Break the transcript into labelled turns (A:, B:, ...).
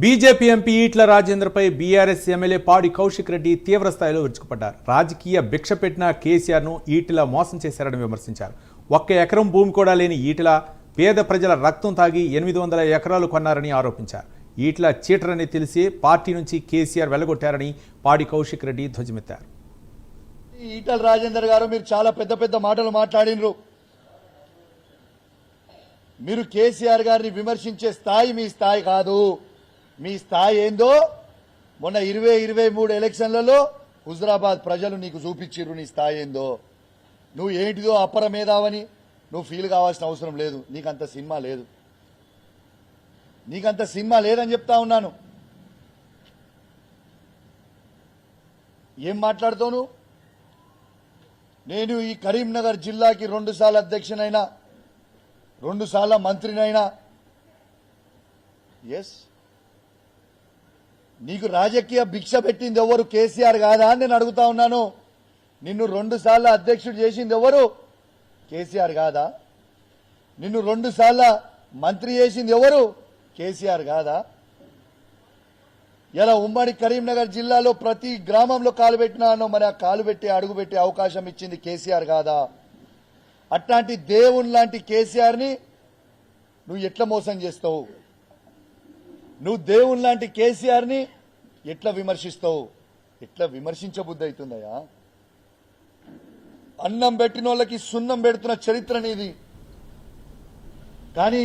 A: BJP MP ఈట్ల రాజేంద్రపై BRS MLA పాడి కౌశిక్ రెడ్డి తీవ్రస్థాయిలో విరుచుకుపడ్డారు. రాజకీయ భిక్ష పెట్టిన కేసీఆర్ను ఈటెల మోసం చేశారని విమర్శించారు. 1 ఎకరం భూమి కూడా లేని ఈటెల పేద ప్రజల రక్తం తాగి 800 ఎకరాలు కొన్నారని ఆరోపించారు. ఈటెల చీటరని తెలిసి పార్టీ నుంచి కేసీఆర్ వెళ్లగొట్టారని పాడి కౌశిక్ రెడ్డి ధ్వజమెత్తారు.
B: ఈటల రాజేందర్ గారు మీరు చాలా పెద్ద పెద్ద మాటలు మాట్లాడినరు. మీరు కేసీఆర్ గారిని విమర్శించే స్థాయి మీ స్థాయి కాదు. మీ స్థాయి ఏందో మొన్న 2023 ఎలక్షన్లలో హుజరాబాద్ ప్రజలు నీకు చూపించిర్రు. నీ స్థాయి ఏందో, నువ్వు ఏంటిదో అపర మేధావని నువ్వు ఫీల్ కావాల్సిన అవసరం లేదు. నీకంత సినిమా లేదు, నీకంత సినిమా లేదని చెప్తా ఉన్నాను. ఏం మాట్లాడుతావు నువ్వు? నేను ఈ కరీంనగర్ జిల్లాకి 2 సార్లు అధ్యక్షునైనా, 2 సార్ల మంత్రినైనా. ఎస్, నీకు రాజకీయ భిక్ష పెట్టింది ఎవరు? కేసీఆర్ కాదా అని నేను అడుగుతా ఉన్నాను. నిన్ను 2 సార్ల అధ్యక్షుడు చేసింది ఎవరు? కేసీఆర్ కాదా? నిన్ను 2 సార్ల మంత్రి చేసింది ఎవరు? కేసీఆర్ కాదా? ఇలా ఉమ్మడి కరీంనగర్ జిల్లాలో ప్రతి గ్రామంలో కాలు పెట్టినానో మరి ఆ కాలు పెట్టి అడుగు పెట్టే అవకాశం ఇచ్చింది కేసీఆర్ కాదా? అట్లాంటి దేవుని లాంటి కేసీఆర్ని నువ్వు ఎట్లా మోసం చేస్తావు? నువ్వు దేవుని లాంటి కేసీఆర్ని ఎట్లా విమర్శిస్తావు? ఎట్లా విమర్శించబుద్ధి అవుతుందయా? అన్నం పెట్టిన వాళ్ళకి సున్నం పెడుతున్న చరిత్ర నీది. కానీ